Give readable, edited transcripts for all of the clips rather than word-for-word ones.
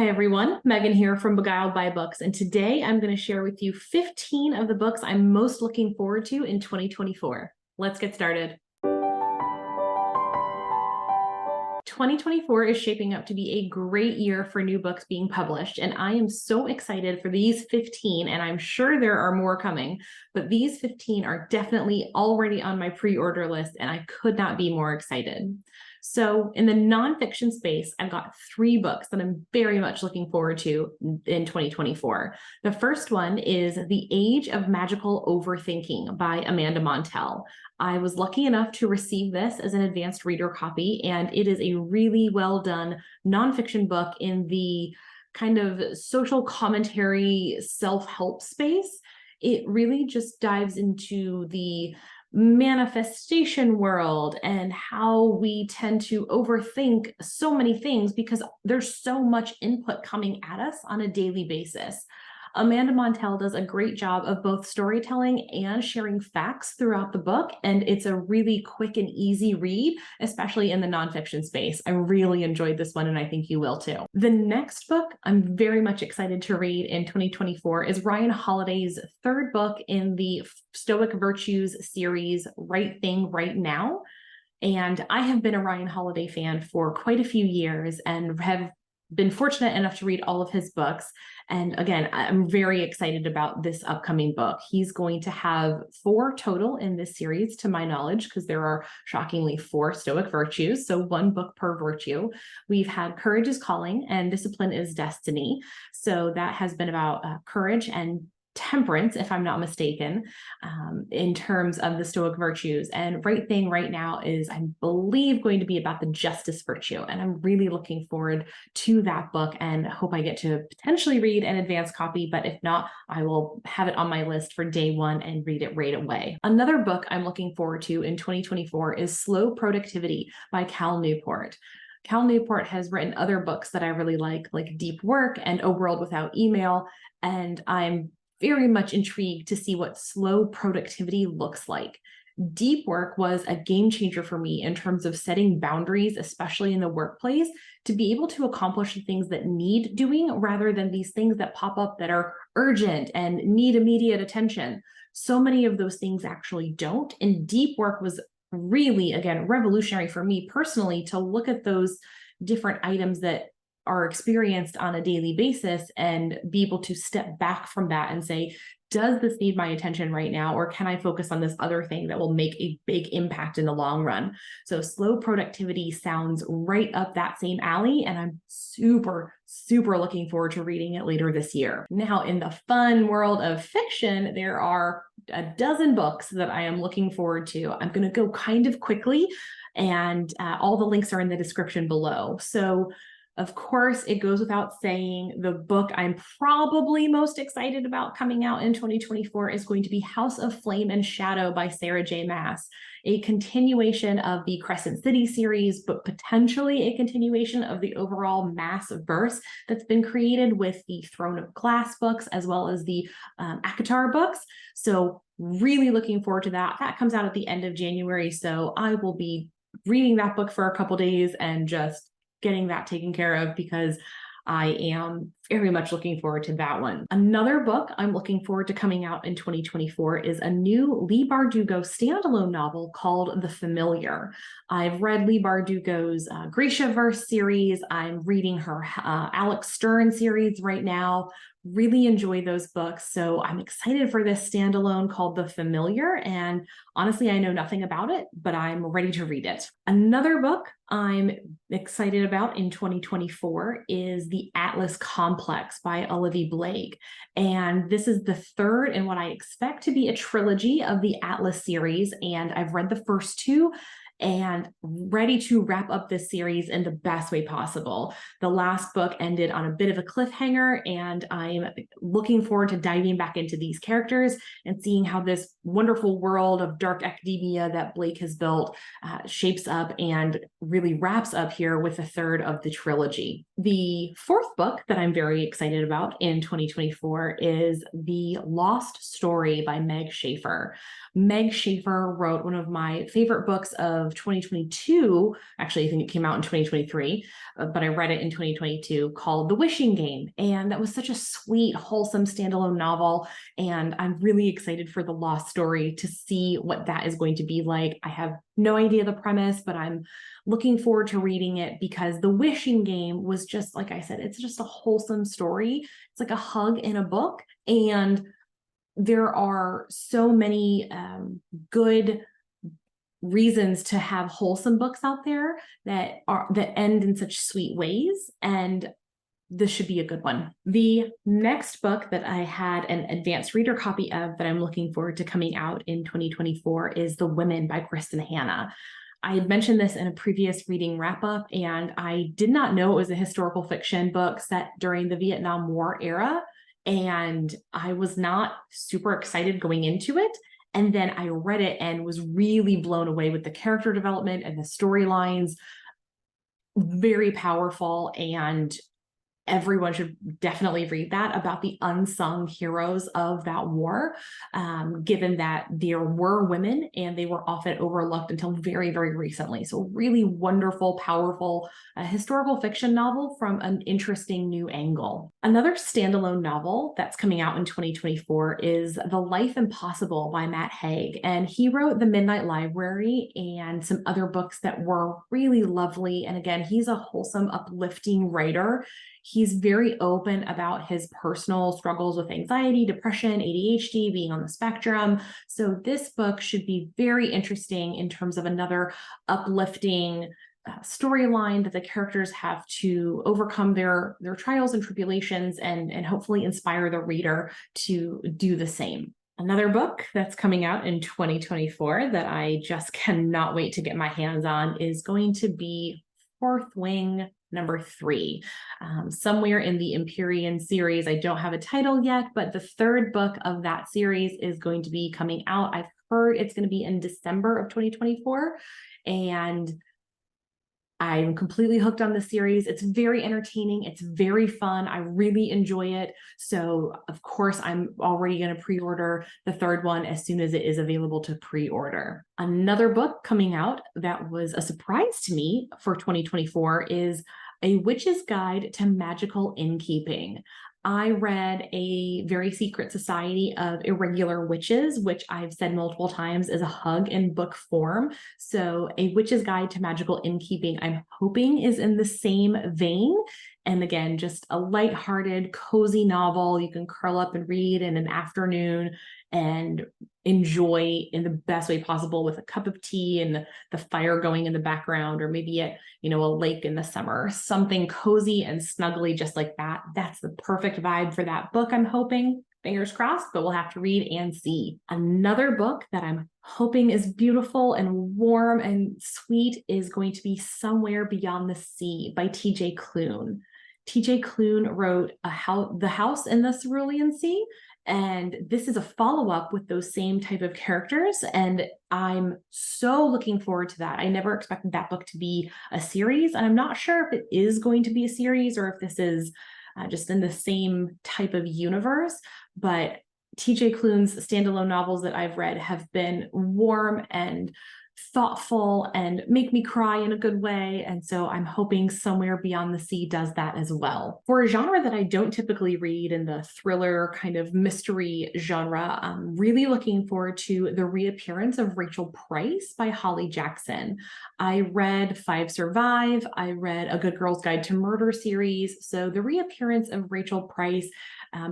Hi everyone, Megan here from Beguiled by Books, and today I'm going to share with you 15 of the books I'm most looking forward to in 2024. Let's get started. 2024 is shaping up to be a great year for new books being published, and I am so excited for these 15, and I'm sure there are more coming, but these 15 are definitely already on my pre-order list, and I could not be more excited. So in the nonfiction space, I've got 3 books that I'm very much looking forward to in 2024. The first one is The Age of Magical Overthinking by Amanda Montell. I was lucky enough to receive this as an advanced reader copy, and it is a really well done nonfiction book in the kind of social commentary self-help space. It really just dives into the manifestation world and how we tend to overthink so many things because there's so much input coming at us on a daily basis. Amanda Montell does a great job of both storytelling and sharing facts throughout the book, and it's a really quick and easy read, especially in the nonfiction space. I really enjoyed this one, and I think you will too. The next book I'm very much excited to read in 2024 is Ryan Holiday's 3rd book in the Stoic Virtues series, Right Thing, Right Now. And I have been a Ryan Holiday fan for quite a few years and have been fortunate enough to read all of his books. And again, I'm very excited about this upcoming book. He's going to have 4 total in this series, to my knowledge, because there are shockingly 4 Stoic virtues, so 1 book per virtue. We've had Courage is Calling and Discipline is Destiny. So that has been about courage and temperance, if I'm not mistaken, in terms of the Stoic virtues. And Right Thing, Right Now is, I believe, going to be about the justice virtue. And I'm really looking forward to that book and hope I get to potentially read an advanced copy. But if not, I will have it on my list for day 1 and read it right away. Another book I'm looking forward to in 2024 is Slow Productivity by Cal Newport. Cal Newport has written other books that I really like Deep Work and A World Without Email. And I'm very much intrigued to see what slow productivity looks like. Deep Work was a game changer for me in terms of setting boundaries, especially in the workplace, to be able to accomplish the things that need doing rather than these things that pop up that are urgent and need immediate attention. So many of those things actually don't. And Deep Work was really, again, revolutionary for me personally to look at those different items that are experienced on a daily basis and be able to step back from that and say, does this need my attention right now? Or can I focus on this other thing that will make a big impact in the long run? So Slow Productivity sounds right up that same alley, and I'm super, super looking forward to reading it later this year. Now, in the fun world of fiction, there are a dozen books that I am looking forward to. I'm going to go kind of quickly, and all the links are in the description below. So of course, it goes without saying, the book I'm probably most excited about coming out in 2024 is going to be House of Flame and Shadow by Sarah J. Maas, a continuation of the Crescent City series, but potentially a continuation of the overall Maas verse that's been created with the Throne of Glass books, as well as the ACOTAR books. So really looking forward to that. That comes out at the end of January, so I will be reading that book for a couple days and just getting that taken care of because I am very much looking forward to that one. Another book I'm looking forward to coming out in 2024 is a new Leigh Bardugo standalone novel called The Familiar. I've read Leigh Bardugo's Grishaverse series. I'm reading her Alex Stern series right now. Really enjoy those books. So I'm excited for this standalone called The Familiar. And honestly, I know nothing about it, but I'm ready to read it. Another book I'm excited about in 2024 is The Atlas Complex by Olivia Blake. And this is the 3rd in what I expect to be a trilogy of the Atlas series. And I've read the first 2 and ready to wrap up this series in the best way possible. The last book ended on a bit of a cliffhanger, and I'm looking forward to diving back into these characters and seeing how this wonderful world of dark academia that Blake has built shapes up and really wraps up here with the 3rd of the trilogy. The 4th book that I'm very excited about in 2024 is The Lost Story by Meg Schaefer. Meg Schaefer wrote one of my favorite books of of 2022. Actually, I think it came out in 2023, but I read it in 2022, called The Wishing Game. And that was such a sweet, wholesome standalone novel. And I'm really excited for the Lost Story to see what that is going to be like. I have no idea the premise, but I'm looking forward to reading it because The Wishing Game was just, like I said, it's just a wholesome story. It's like a hug in a book. And there are so many good reasons to have wholesome books out there that end in such sweet ways, and this should be a good one. The next book that I had an advanced reader copy of that I'm looking forward to coming out in 2024 is The Women by Kristin Hannah. I had mentioned this in a previous reading wrap-up, and I did not know it was a historical fiction book set during the Vietnam War era. And I was not super excited going into it. And then I read it and was really blown away with the character development and the storylines. Very powerful, and everyone should definitely read that, about the unsung heroes of that war, given that there were women and they were often overlooked until very, very recently. So really wonderful, powerful historical fiction novel from an interesting new angle. Another standalone novel that's coming out in 2024 is The Life Impossible by Matt Haig. And he wrote The Midnight Library and some other books that were really lovely. And again, he's a wholesome, uplifting writer. He's very open about his personal struggles with anxiety, depression, ADHD, being on the spectrum. So this book should be very interesting in terms of another uplifting storyline that the characters have to overcome their trials and tribulations, and hopefully inspire the reader to do the same. Another book that's coming out in 2024 that I just cannot wait to get my hands on is going to be Fourth Wing #3, somewhere in the Empyrean series. I don't have a title yet, but the third book of that series is going to be coming out. I've heard it's going to be in December of 2024, and I'm completely hooked on the series. It's very entertaining. It's very fun. I really enjoy it. So of course, I'm already going to pre-order the third one as soon as it is available to pre-order. Another book coming out that was a surprise to me for 2024 is A Witch's Guide to Magical Innkeeping. I read A Very Secret Society of Irregular Witches, which I've said multiple times is a hug in book form. So A Witch's Guide to Magical Innkeeping, I'm hoping is in the same vein. And again, just a lighthearted, cozy novel you can curl up and read in an afternoon and enjoy in the best way possible with a cup of tea and the fire going in the background, or maybe at, a lake in the summer, something cozy and snuggly just like that. That's the perfect vibe for that book, I'm hoping. Fingers crossed, but we'll have to read and see. Another book that I'm hoping is beautiful and warm and sweet is going to be Somewhere Beyond the Sea by T.J. Klune. T.J. Klune wrote The House in the Cerulean Sea, and this is a follow-up with those same type of characters, and I'm so looking forward to that. I never expected that book to be a series, and I'm not sure if it is going to be a series or if this is just in the same type of universe, but T.J. Klune's standalone novels that I've read have been warm and thoughtful and make me cry in a good way. And so I'm hoping Somewhere Beyond the Sea does that as well. For a genre that I don't typically read, in the thriller kind of mystery genre, I'm really looking forward to the reappearance of Rachel Price by Holly Jackson. I read Five Survive. I read A Good Girl's Guide to Murder series. So the reappearance of Rachel Price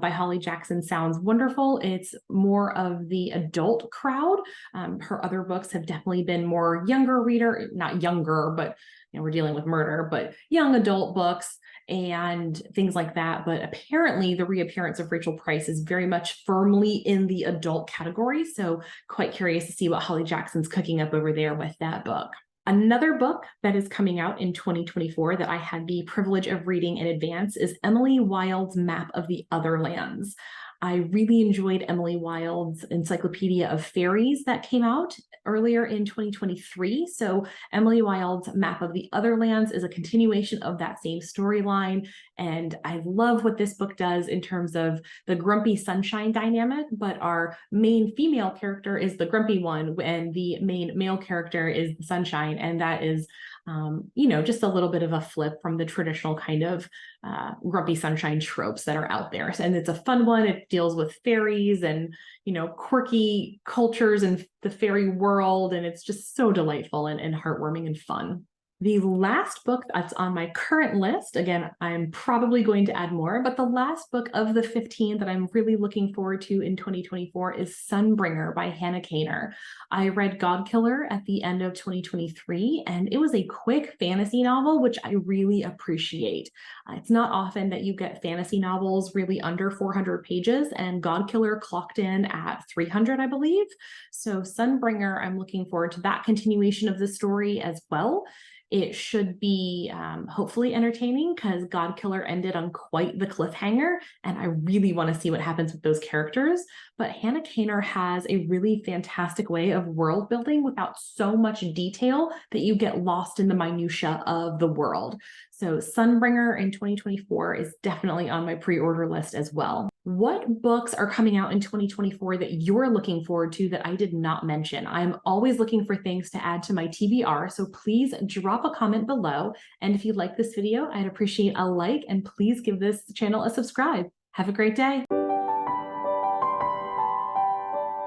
by Holly Jackson sounds wonderful. It's more of the adult crowd. Her other books have definitely been more younger reader, not younger, but we're dealing with murder, but young adult books and things like that. But apparently the reappearance of Rachel Price is very much firmly in the adult category. So quite curious to see what Holly Jackson's cooking up over there with that book. Another book that is coming out in 2024 that I had the privilege of reading in advance is Emily Wilde's Map of the Otherlands. I really enjoyed Emily Wilde's Encyclopedia of Fairies that came out earlier in 2023. So Emily Wilde's Map of the Otherlands is a continuation of that same storyline, And I love what this book does in terms of the grumpy sunshine dynamic, but our main female character is the grumpy one, and the main male character is the sunshine. And that is, just a little bit of a flip from the traditional kind of grumpy sunshine tropes that are out there. And it's a fun one. It deals with fairies and, quirky cultures and the fairy world. And it's just so delightful and heartwarming and fun. The last book that's on my current list, again, I'm probably going to add more, but the last book of the 15 that I'm really looking forward to in 2024 is Sunbringer by Hannah Kaner. I read Godkiller at the end of 2023, and it was a quick fantasy novel, which I really appreciate. It's not often that you get fantasy novels really under 400 pages, and Godkiller clocked in at 300, I believe. So Sunbringer, I'm looking forward to that continuation of the story as well. It should be hopefully entertaining because Godkiller ended on quite the cliffhanger, and I really want to see what happens with those characters. But Hannah Kaner has a really fantastic way of world building without so much detail that you get lost in the minutia of the world. So Sunbringer in 2024 is definitely on my pre-order list as well. What books are coming out in 2024 that you're looking forward to that I did not mention? I'm always looking for things to add to my TBR, so please drop a comment below. And if you like this video, I'd appreciate a like, and please give this channel a subscribe. Have a great day.